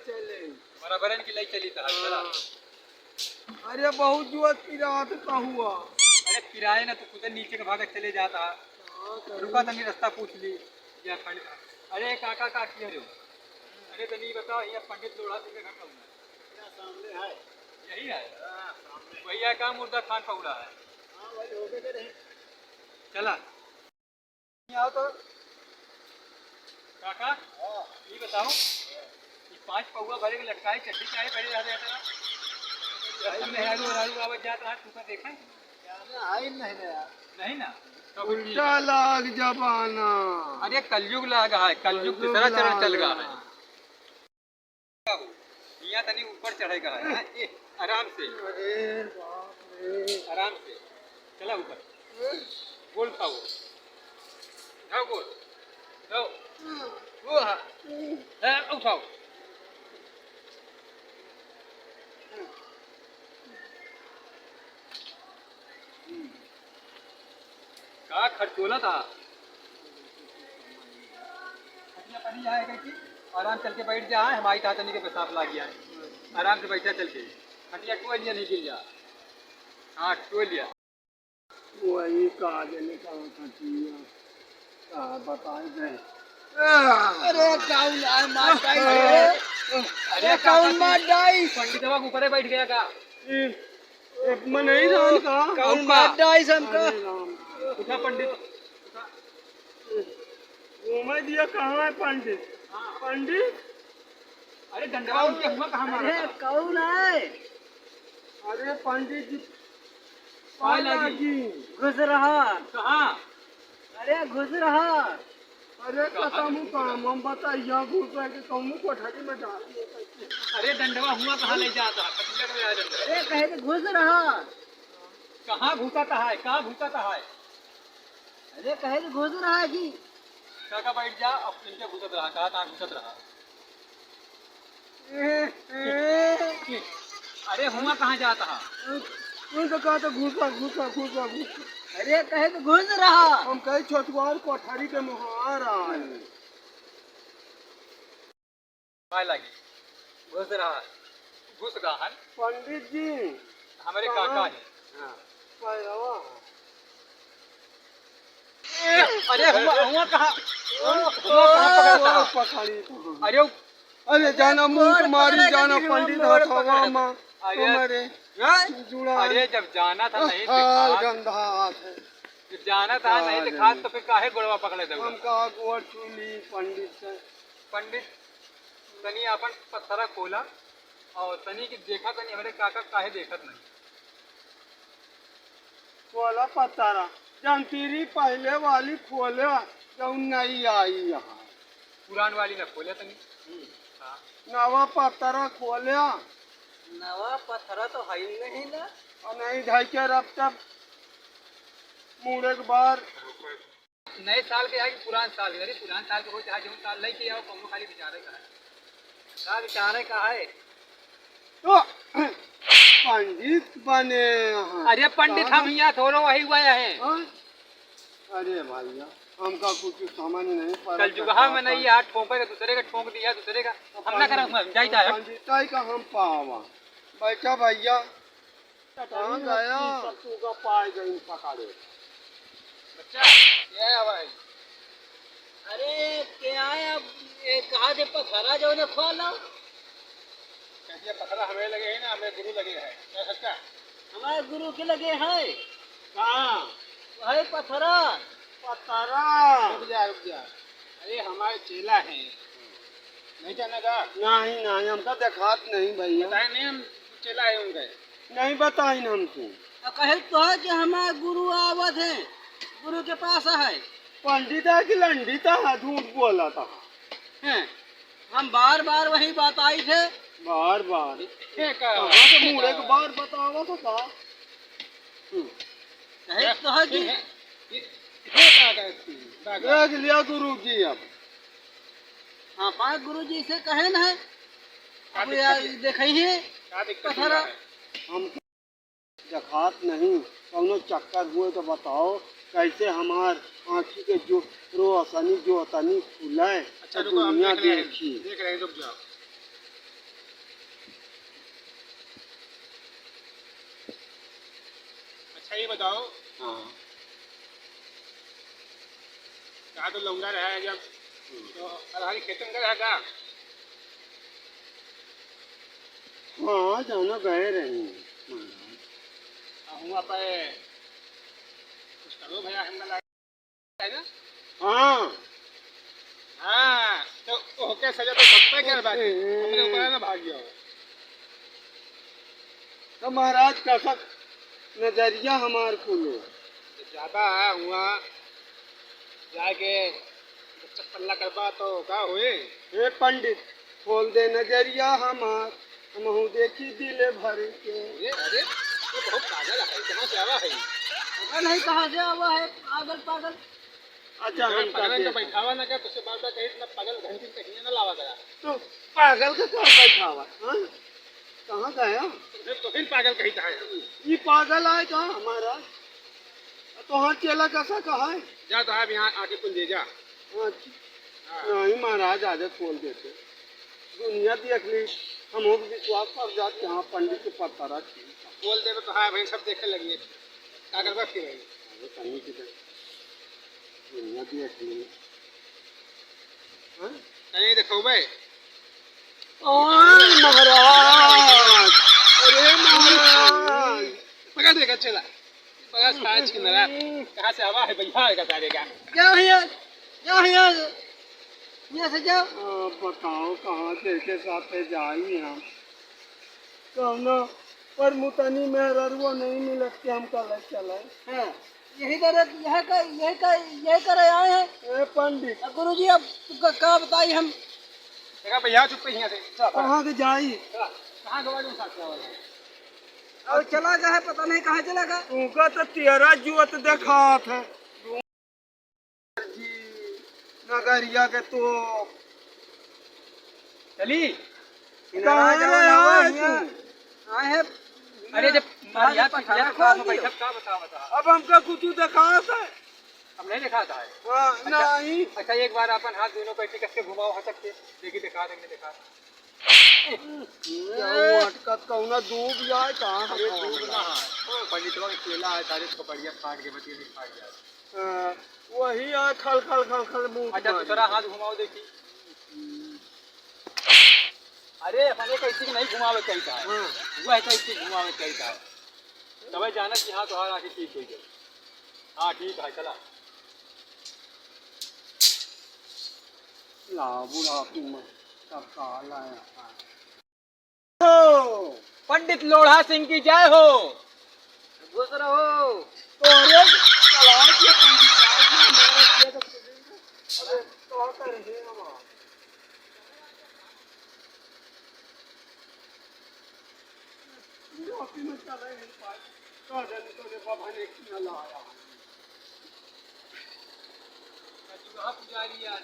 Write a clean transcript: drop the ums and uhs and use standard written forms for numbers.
चले बराबर की लाई चली था चला। अरे बहुत जुआत की रात का हुआ। अरे किराए ना तो खुद नीचे के भाग चले जाता। रुका तनी रास्ता पूछ ली या पंडित। अरे काका का किया रे? अरे तनी बताओ ये पंडित लोढ़ा तुमने घर का हुआ सामने है यही है भैया का मुर्दा खान पौड़ा है। हाँ भाई हो गए रे। चला आओ तो काका ये बताओ ये 5 पौवा भरे के लटकाए चड्डी चाहे पहले रह जाता ना मेहरू मेहरू आवाज जाता है तू का देखा आई नहीं यार नहीं ना उल्टा लाग जबाना। अरे कलयुग लगा है कलयुग दूसरा चरण चल रहा है। मियां तनी ऊपर चढ़ेगा है ए, आराम से अरे बाप रे आराम से चला ऊपर गोल खाओ जाओ गोल जाओ वो है उठाओ का खर्चोला था खटिया पड़ी जाएगा कि आराम चल के बैठ जा हमारी तातनी के पेशाब ला गया है आराम से बैठा चल के खटिया टोल लिया नहीं गिर जा हाँ टोल लिया वही काज निकाल खटिया का बताई दे। अरे कौन है मार डाई अरे कौन मार डाई पंडित बाबा ऊपर बैठ गया का एक मन नहीं रान का कौन मार डाई सबका उठा पंडित घूमे दिया कहाँ है पंडित पंडित अरे डंडवा उनके हुआ कहाँ मारा था? कौन है अरे पंडित जी पाए लगी घुस रहा कहाँ अरे घुस रहा अरे कसम काम हम बताइए घुस रहा कि कौन कोठरी में डाल अरे डंडवा हुआ कहाँ ले जाता खटिया में डंडवा अरे कहे तो घुस रहा कहाँ घुसाता है कहाँ घुसाता है अरे कहे तो घुस रहा है जी काका बैठ जा अब इनके घुसत रहा कहाँ घुसत रहा अरे हुआ कहाँ जाता है तू तो कहा तो घुसा घुसा घुसा घुसा अरे कहे तो घुस रहा हम कहे छोटवार कोठरी के मुहार आए पाए लगी घुस रहा है घुस रहा है पंडित जी हमारे काका है पैरवा अरे हुआ कहाँ पकड़ता पकड़ी अरे अरे जाना मुंह तुम्हारी जाना पंडित हथवा माँ अरे जुड़ा अरे जब जाना था नहीं हाल दिखा गंदा हाथ है जब जाना था नहीं दिखा तो फिर काहे गोड़वा पकड़े थे हम कहा गोड़ चुनी पंडित से पंडित तनी अपन पत्थरा खोला और तनी की देखा तनी हमारे काका काहे देखत नहीं खोला पतारा जंतीरी पहले वाली खोले जब नहीं आई यहाँ पुरान वाली न खोले तनी हाँ नवा पतारा खोले नवा पत्थरा तो है ही नहीं ना और नहीं ढाई के रब तक मुड़े के बार नए साल के है कि पुरान साल के अरे पुरान साल के हो चाहे जो साल नहीं किया कौनो खाली बिचारे का है का बिचारे का है तो पंडित बने यहाँ अरे पंडित हम यहाँ थोड़ा वही हुआ है हाँ? अरे भैया हमका कुछ समझ नहीं पड़ा कल जुगहा में नहीं यार ठोंके दूसरे का ठोंक दिया दूसरे का हम ना करा जाता है पंडिताई का हम पावा बैठा भैया कहाँ गया तू का पाए गई पकड़े बच्चा ये है भाई अरे क्या आया कहा से पथरा जो ने खोला कैसे पकड़ा हमें लगे है ना हमें गुरु लगे है क्या सच्चा हमारे गुरु के लगे हैं कहाँ है पथरा पथरा रुक जा अरे हमारे चेला है नहीं जानेगा नहीं नहीं हमका देखात नहीं भैया बताए नहीं हम चेला है उनके नहीं बताई ना हमको कहे तो है कि हमारे गुरु आवत है गुरु के पास है पंडित है कि लंडित है झूठ बोला था हैं हम बार बार वही बात आई थे बार बार ठीक है मुड़े के बार बतावा तो था कहे तो है कि देख लिया गुरु जी अब हाँ पाँच गुरु जी से कहे न है अब यार देखिए पथरा हम जखात नहीं कौनो चक्कर हुए तो बताओ कैसे हमार आँखी के जो रोशनी जो तनी खुले अच्छा दुनिया देखी देख रहे हैं रुक जाओ सही बताओ, हाँ कहा तो लौंगा रहा है जब तो अरहरी खेतन का रहेगा। हाँ जानो गए रही हुआ पे कुछ करो भैया हमका लगा है ना। हाँ हाँ तो ओके सजा तो सबसे क्या बात है, हमने ऊपर ना भाग गया हो। तो महाराज कैसा नजरिया हमार खुले ज्यादा हुआ जाके पल्ला करवा तो क्या हुए। हे पंडित खोल दे नजरिया हमार हम देखी दिले भर के। अरे तो बहुत पागल है, कहाँ से आवा है। पता नहीं कहाँ से आवा है पागल पागल। अच्छा हम पागल का बैठावा ना क्या तुझसे बार बार कहीं इतना पागल घंटी कहीं ना लावा गया। तो पागल का क्या बैठावा हाँ? कहाँ गया तो फिर पागल कहीं कहाँ है। ये पागल आए कहाँ हमारा तो हाँ चेला कैसा कहा है। जा तो आप यहाँ आके कुल दे जा। नहीं महाराज आदत खोल देते दुनिया देख ली हम विश्वास कर जाते हाँ पंडित के पत्ता रखी बोल दे तो हाँ भाई सब देखने लगी क्या कर बस की भाई। अरे कहीं की दुनिया देख ली कहीं देखो भाई महाराज। अरे महाराज पकड़ देगा चला पकड़ साज की नरा कहाँ से आवा है भैया का सारे का क्या भैया क्या भैया यहाँ से जाओ बताओ कहाँ के साथ जाई हम कहना पर मुतनी में ररुआ नहीं मिलत के हम कल चले हाँ यही करे आए हैं पंडित गुरुजी अब क्या बताई हम देखा भैया चुप यहाँ से कहाँ के जाई कहाँ गवाड़ी में साथ वाला और चला गया है पता नहीं कहाँ चला गया उनका तो तेरा जुअत देखा था नगरिया के तो चली आए हैं। अरे जब यहाँ पिछला काम में बैठक का बता अब हमका कुछ देखा था हम नहीं दिखा था। नहीं अच्छा एक बार अपन हाथ दोनों पैसे कसके घुमाओ हो सकते देखी दिखा देंगे दिखा अटकत कहूँ डूब जाए कहाँ पंडितवा के केला है सारे इसको बढ़िया फाट के बती नहीं फाट जाए वही है खल खल खल खल मुंह। अच्छा दूसरा हाथ घुमाओ देखी। अरे अपने कैसे नहीं घुमावे कहीं था वह कैसे घुमावे कहीं था तब जाना कि हाँ तो आके ठीक हो गई। हाँ ठीक है चला पंडित लोढ़ा सिंह की जय हो। घुस रहो तो अरे चला के पंडित अरे तो कर रहे हम ऑफिस में चल रहे हैं तो जल्दी तो बाबा ने किया लाया पुजारी यार